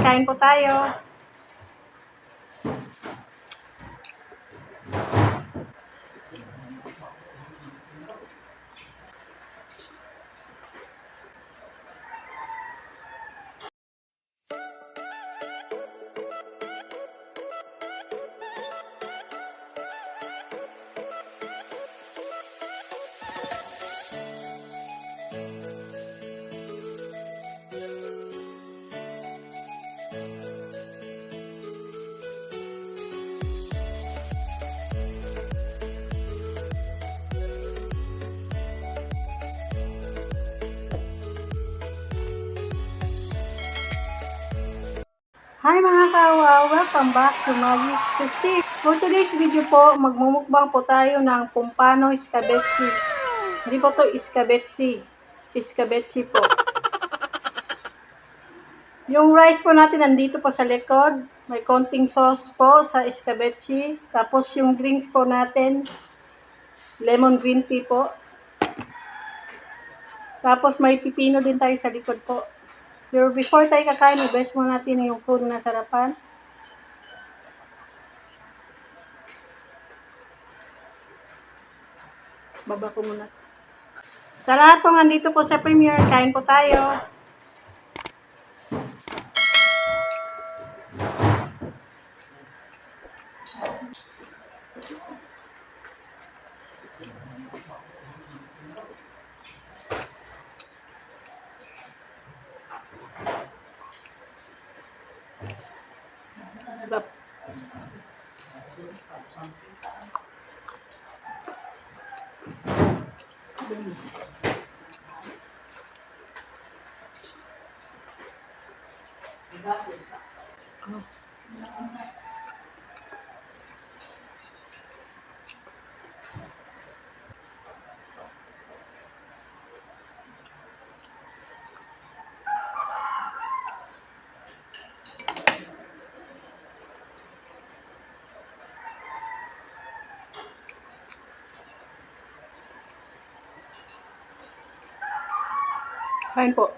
kain po tayo. Hi mga kawaw! Welcome back to Maggie's Cuisine. For today's video po, magmumukbang po tayo ng pompano escabeche. Hindi po to escabeche. Escabeche po. Yung rice po natin nandito po sa likod. May konting sauce po sa escabeche. Tapos yung drinks po natin, lemon green tea po. Tapos may pipino din tayo sa likod po. Pero before tayo kakain, i-best mo natin yung food na sarapan. Baba ko muna. Sa lahat po nandito po sa premiere, kain po tayo. Sarap. Kain po.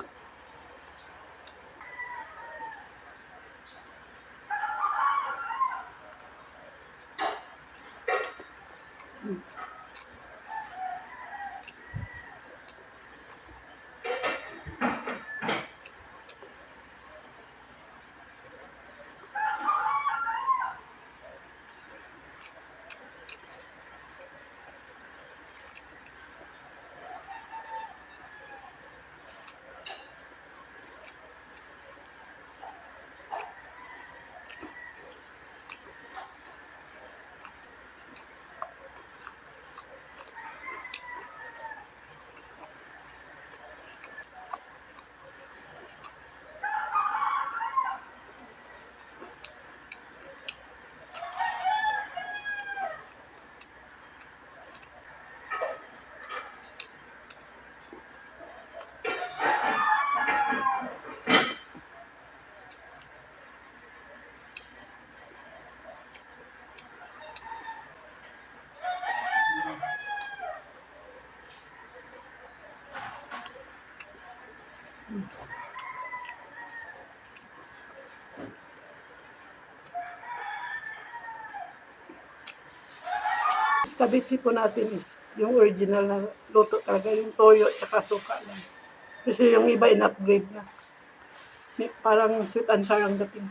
Escabeche po natin is yung original na luto talaga, yung toyo at saka suka lang. Kasi yung iba in-upgrade na. Parang sweet and sour ang dating.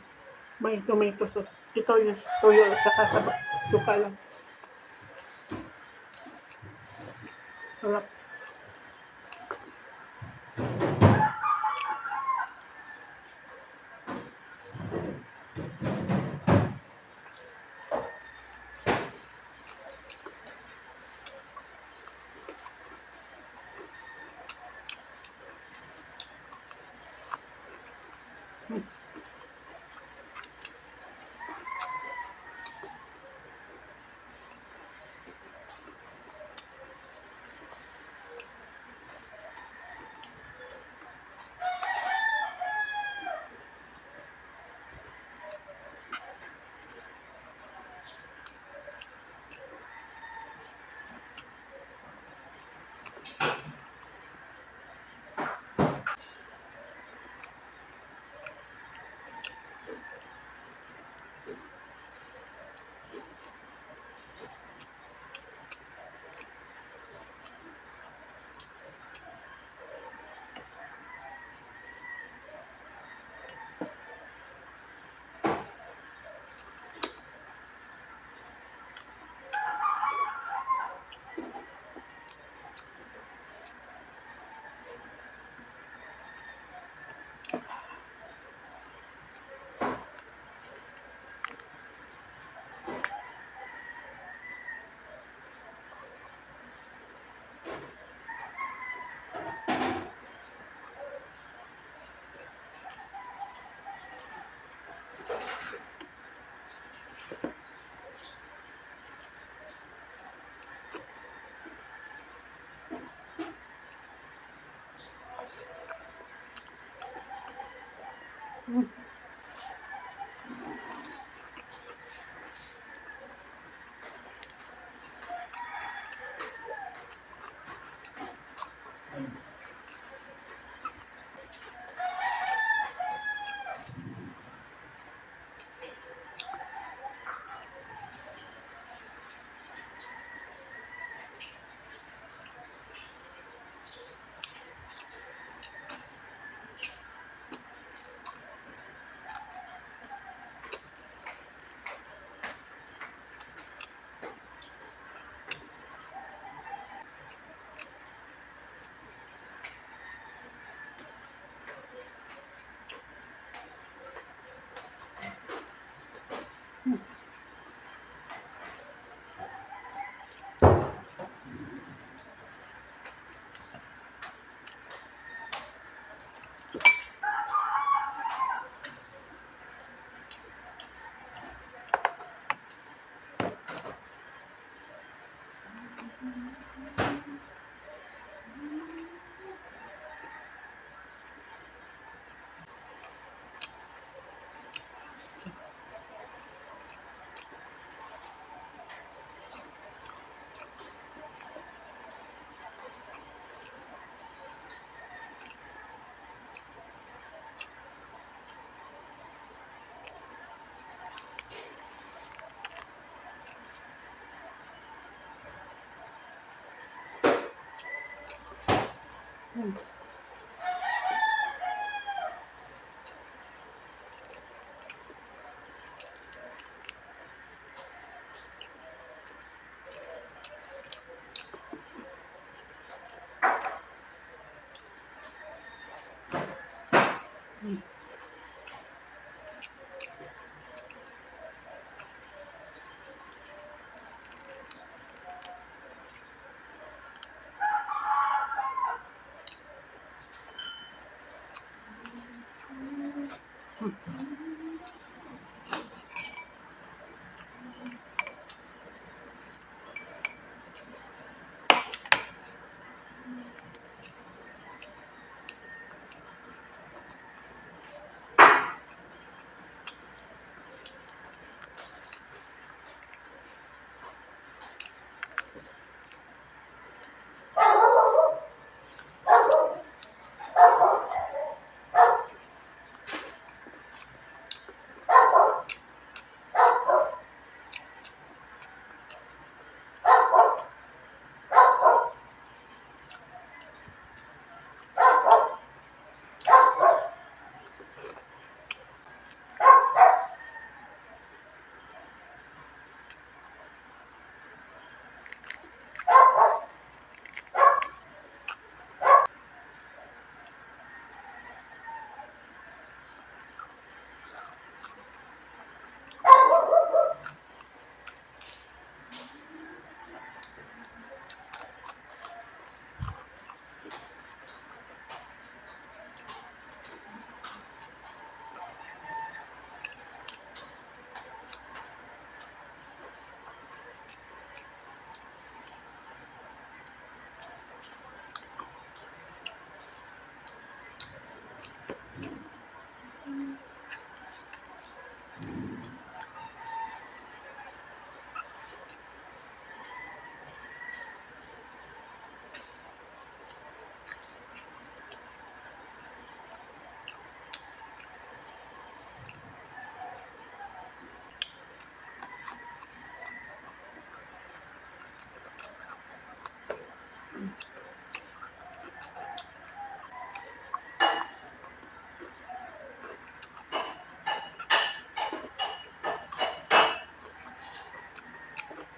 May tomato sauce. Ito yung toyo at saka suka lang. Sarap.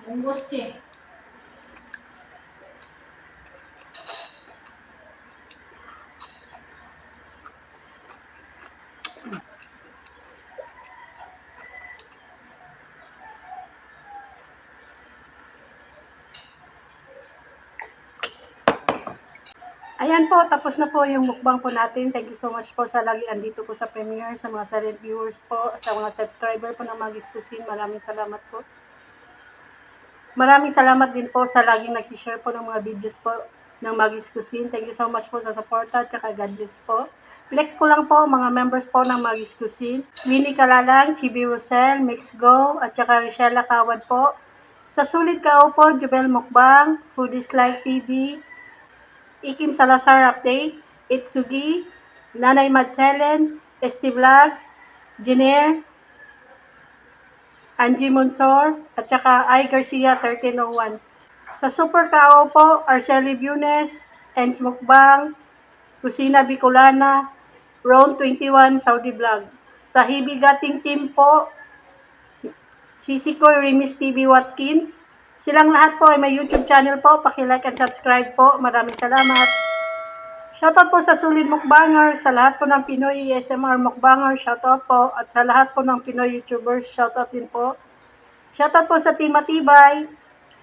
Bungkus, Ci. Ayan po, tapos na po yung mukbang po natin. Thank you so much po sa lagi andito po sa premiere, sa mga silent viewers po, sa mga subscriber po ng Magis Cuisine. Maraming salamat po. Maraming salamat din po sa laging nag-share po ng mga videos po ng Magis Cuisine. Thank you so much po sa suporta at saka God bless po. Flex ko lang po mga members po ng Magis Cuisine. Winnie Kalalang, Chibi Rosel, Mix Go, at saka Richella Kawad po. Sa Sulit Kao po, Jubel Mukbang, Foodies Life TV, Ikim Salazar Update, Itsugi, Nanay Madselen, ST Vlogs, Jenner, Angie Monsor, at saka I. Garcia 1301. Sa Super Kao po, Arceli Bunes, Ens Mukbang, Kusina Bicolana, Round 21 Saudi Vlog. Sa Hibigating Team po, Sisikoy Remis TV Watkins. Silang lahat po ay may YouTube channel po. Paki-like and subscribe po. Maraming salamat. Shoutout po sa Solid Mukbanger, sa lahat po ng Pinoy ASMR Mukbanger, shoutout po. At sa lahat po ng Pinoy YouTubers, shoutout din po. Shoutout po sa Team Matibay.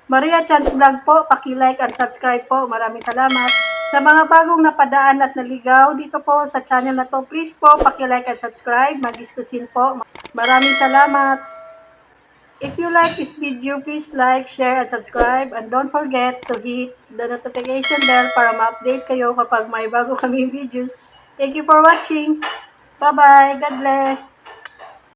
Maria Chance Vlog po, paki-like and subscribe po. Maraming salamat. Sa mga bagong napadaan at naligaw dito po sa channel na to, please po paki-like and subscribe. Mag-diskusin po. Maraming salamat. If you like this video, please like, share, and subscribe. And don't forget to hit the notification bell para ma-update kayo kapag may bago kaming videos. Thank you for watching. Bye-bye. God bless.